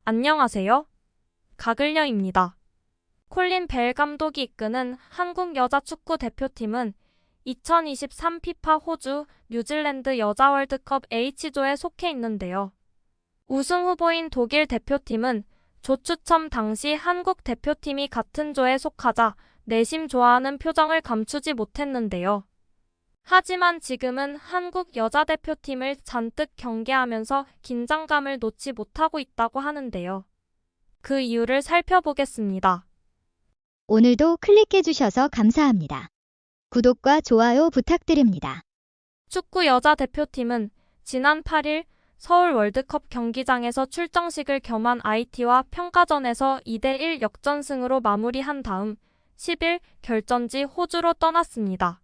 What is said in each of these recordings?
안녕하세요. 가글녀입니다. 콜린 벨 감독이 이끄는 한국 여자 축구 대표팀은 2023 피파 호주 뉴질랜드 여자 월드컵 H조에 속해 있는데요. 우승 후보인 독일 대표팀은 조 추첨 당시 한국 대표팀이 같은 조에 속하자 내심 좋아하는 표정을 감추지 못했는데요. 하지만 지금은 한국 여자 대표팀을 잔뜩 경계하면서 긴장감을 놓지 못하고 있다고 하는데요. 그 이유를 살펴보겠습니다. 오늘도 클릭해주셔서 감사합니다. 구독과 좋아요 부탁드립니다. 축구 여자 대표팀은 지난 8일 서울 월드컵 경기장에서 출정식을 겸한 IT와 평가전에서 2대1 역전승으로 마무리한 다음 10일 결전지 호주로 떠났습니다.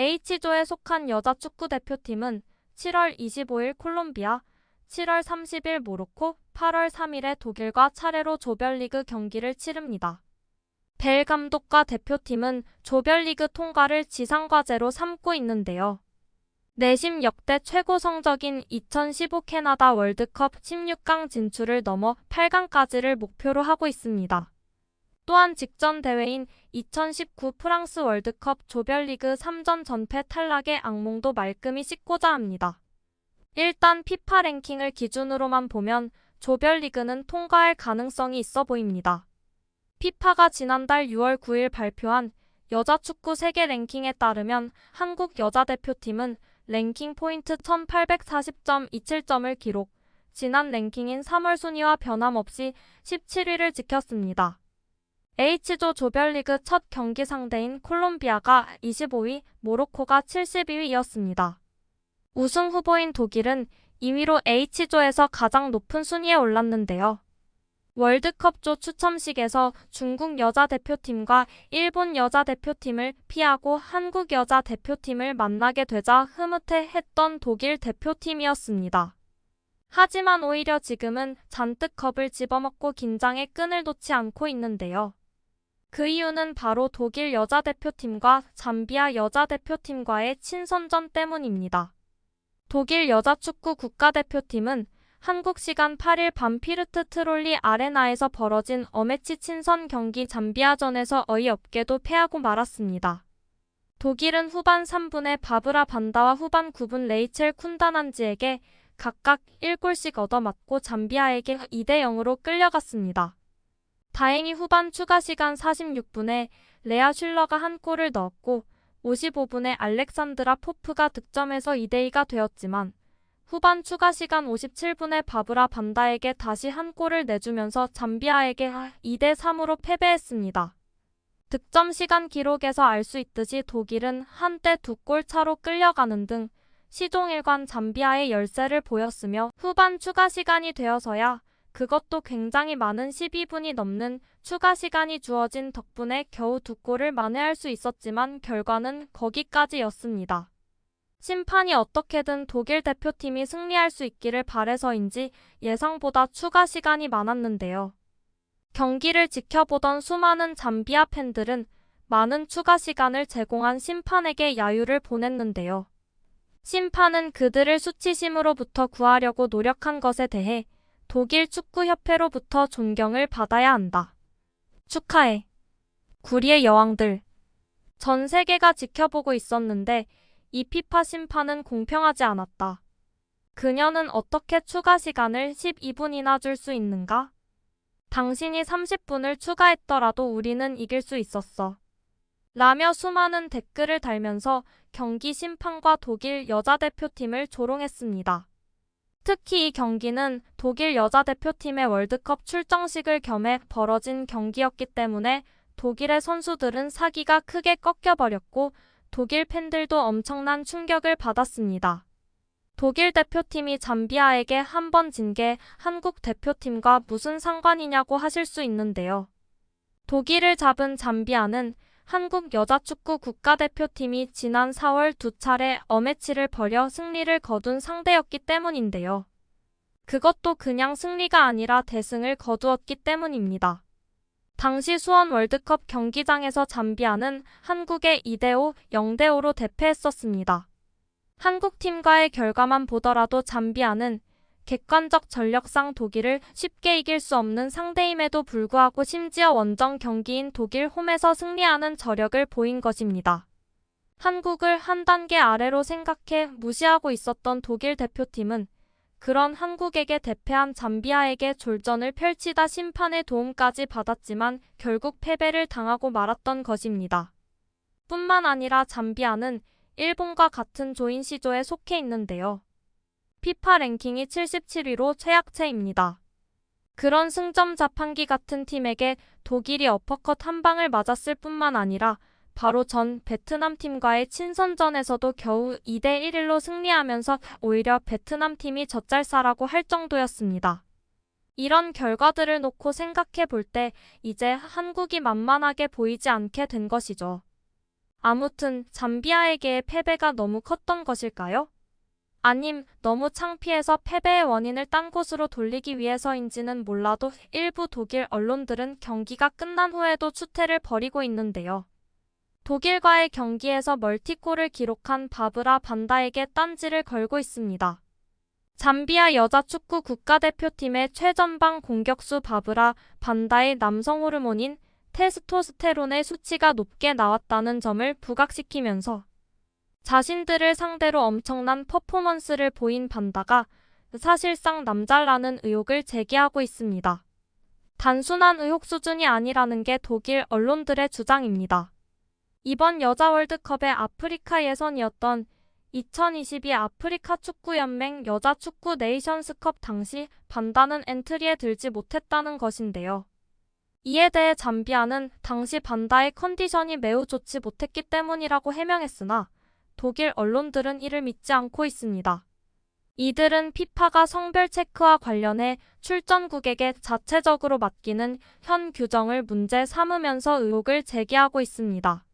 H조에 속한 여자 축구 대표팀은 7월 25일 콜롬비아, 7월 30일 모로코, 8월 3일에 독일과 차례로 조별리그 경기를 치릅니다. 벨 감독과 대표팀은 조별리그 통과를 지상과제로 삼고 있는데요. 내심 역대 최고 성적인 2015 캐나다 월드컵 16강 진출을 넘어 8강까지를 목표로 하고 있습니다. 또한 직전 대회인 2019 프랑스 월드컵 조별리그 3전 전패 탈락의 악몽도 말끔히 씻고자 합니다. 일단 피파 랭킹을 기준으로만 보면 조별리그는 통과할 가능성이 있어 보입니다. 피파가 지난달 6월 9일 발표한 여자 축구 세계 랭킹에 따르면 한국 여자 대표팀은 랭킹 포인트 1840.27점을 기록, 지난 랭킹인 3월 순위와 변함없이 17위를 지켰습니다. H조 조별리그 첫 경기 상대인 콜롬비아가 25위, 모로코가 72위였습니다. 우승 후보인 독일은 2위로 H조에서 가장 높은 순위에 올랐는데요. 월드컵조 추첨식에서 중국 여자 대표팀과 일본 여자 대표팀을 피하고 한국 여자 대표팀을 만나게 되자 흐뭇해했던 독일 대표팀이었습니다. 하지만 오히려 지금은 잔뜩 겁을 집어먹고 긴장의 끈을 놓지 않고 있는데요. 그 이유는 바로 독일 여자 대표팀과 잠비아 여자 대표팀과의 친선전 때문입니다. 독일 여자 축구 국가대표팀은 한국 시간 8일 밤 피르트 트롤리 아레나에서 벌어진 어매치 친선 경기 잠비아전에서 어이없게도 패하고 말았습니다. 독일은 후반 3분에 바브라 반다와 후반 9분 레이첼 쿤다난지에게 각각 1골씩 얻어맞고 잠비아에게 2대0으로 끌려갔습니다. 다행히 후반 추가 시간 46분에 레아 슐러가 한 골을 넣었고 55분에 알렉산드라 포프가 득점해서 2대2가 되었지만 후반 추가 시간 57분에 바브라 반다에게 다시 한 골을 내주면서 잠비아에게 2대3으로 패배했습니다. 득점 시간 기록에서 알 수 있듯이 독일은 한때 2골 차로 끌려가는 등 시종일관 잠비아의 열세를 보였으며 후반 추가 시간이 되어서야 그것도 굉장히 많은 12분이 넘는 추가 시간이 주어진 덕분에 겨우 2골을 만회할 수 있었지만 결과는 거기까지였습니다. 심판이 어떻게든 독일 대표팀이 승리할 수 있기를 바래서인지 예상보다 추가 시간이 많았는데요. 경기를 지켜보던 수많은 잠비아 팬들은 많은 추가 시간을 제공한 심판에게 야유를 보냈는데요. 심판은 그들을 수치심으로부터 구하려고 노력한 것에 대해 독일 축구협회로부터 존경을 받아야 한다. 축하해. 구리의 여왕들. 전 세계가 지켜보고 있었는데 이 피파 심판은 공평하지 않았다. 그녀는 어떻게 추가 시간을 12분이나 줄 수 있는가? 당신이 30분을 추가했더라도 우리는 이길 수 있었어. 라며 수많은 댓글을 달면서 경기 심판과 독일 여자 대표팀을 조롱했습니다. 특히 이 경기는 독일 여자 대표팀의 월드컵 출정식을 겸해 벌어진 경기였기 때문에 독일의 선수들은 사기가 크게 꺾여버렸고 독일 팬들도 엄청난 충격을 받았습니다. 독일 대표팀이 잠비아에게 한 번 진 게 한국 대표팀과 무슨 상관이냐고 하실 수 있는데요. 독일을 잡은 잠비아는 한국 여자축구 국가대표팀이 지난 4월 2차례 어매치를 벌여 승리를 거둔 상대였기 때문인데요. 그것도 그냥 승리가 아니라 대승을 거두었기 때문입니다. 당시 수원 월드컵 경기장에서 잠비아는 한국에 2대5, 0대5로 대패했었습니다. 한국팀과의 결과만 보더라도 잠비아는 객관적 전력상 독일을 쉽게 이길 수 없는 상대임에도 불구하고 심지어 원정 경기인 독일 홈에서 승리하는 저력을 보인 것입니다. 한국을 한 단계 아래로 생각해 무시하고 있었던 독일 대표팀은 그런 한국에게 대패한 잠비아에게 졸전을 펼치다 심판의 도움까지 받았지만 결국 패배를 당하고 말았던 것입니다. 뿐만 아니라 잠비아는 일본과 같은 조인 C조에 속해 있는데요. 피파 랭킹이 77위로 최약체입니다. 그런 승점 자판기 같은 팀에게 독일이 어퍼컷 한 방을 맞았을 뿐만 아니라 바로 전 베트남 팀과의 친선전에서도 겨우 2대1로 승리하면서 오히려 베트남 팀이 젖잘싸라고 할 정도였습니다. 이런 결과들을 놓고 생각해 볼 때 이제 한국이 만만하게 보이지 않게 된 것이죠. 아무튼 잠비아에게의 패배가 너무 컸던 것일까요? 아님 너무 창피해서 패배의 원인을 딴 곳으로 돌리기 위해서인지는 몰라도 일부 독일 언론들은 경기가 끝난 후에도 추태를 벌이고 있는데요. 독일과의 경기에서 멀티골을 기록한 바브라 반다에게 딴지를 걸고 있습니다. 잠비아 여자 축구 국가대표팀의 최전방 공격수 바브라 반다의 남성 호르몬인 테스토스테론의 수치가 높게 나왔다는 점을 부각시키면서 자신들을 상대로 엄청난 퍼포먼스를 보인 반다가 사실상 남자라는 의혹을 제기하고 있습니다. 단순한 의혹 수준이 아니라는 게 독일 언론들의 주장입니다. 이번 여자 월드컵의 아프리카 예선이었던 2022 아프리카 축구연맹 여자 축구 네이션스컵 당시 반다는 엔트리에 들지 못했다는 것인데요. 이에 대해 잠비아는 당시 반다의 컨디션이 매우 좋지 못했기 때문이라고 해명했으나 독일 언론들은 이를 믿지 않고 있습니다. 이들은 피파가 성별 체크와 관련해 출전국에게 자체적으로 맡기는 현 규정을 문제 삼으면서 의혹을 제기하고 있습니다.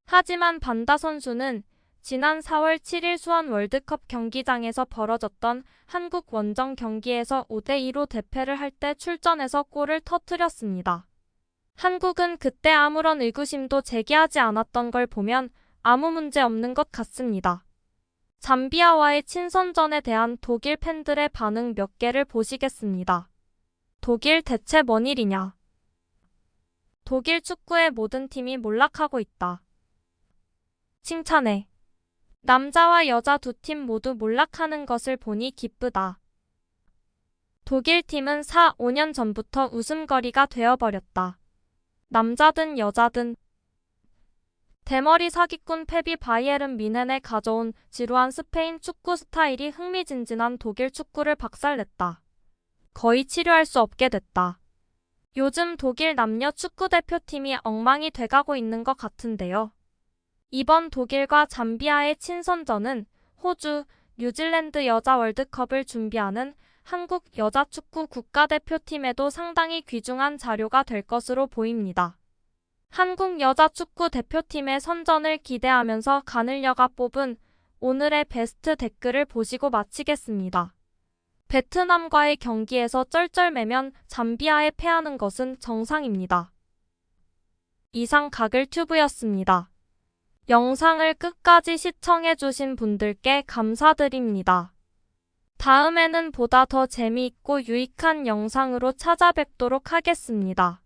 하지만 반다 선수는 지난 4월 7일 수원 월드컵 경기장에서 벌어졌던 한국 원정 경기에서 5대2로 대패를 할 때 출전해서 골을 터뜨렸습니다. 한국은 그때 아무런 의구심도 제기하지 않았던 걸 보면 아무 문제 없는 것 같습니다. 잠비아와의 친선전에 대한 독일 팬들의 반응 몇 개를 보시겠습니다. 독일 대체 뭔 일이냐? 독일 축구의 모든 팀이 몰락하고 있다. 칭찬해. 남자와 여자 두 팀 모두 몰락하는 것을 보니 기쁘다. 독일 팀은 4, 5년 전부터 웃음거리가 되어버렸다. 남자든 여자든. 대머리 사기꾼 페비 바이에른 미넨에 가져온 지루한 스페인 축구 스타일이 흥미진진한 독일 축구를 박살냈다. 거의 치료할 수 없게 됐다. 요즘 독일 남녀 축구 대표팀이 엉망이 돼가고 있는 것 같은데요. 이번 독일과 잠비아의 친선전은 호주, 뉴질랜드 여자 월드컵을 준비하는 한국 여자 축구 국가대표팀에도 상당히 귀중한 자료가 될 것으로 보입니다. 한국 여자 축구 대표팀의 선전을 기대하면서 가늘려가 뽑은 오늘의 베스트 댓글을 보시고 마치겠습니다. 베트남과의 경기에서 쩔쩔매면 잠비아에 패하는 것은 정상입니다. 이상 가글튜브였습니다. 영상을 끝까지 시청해주신 분들께 감사드립니다. 다음에는 보다 더 재미있고 유익한 영상으로 찾아뵙도록 하겠습니다.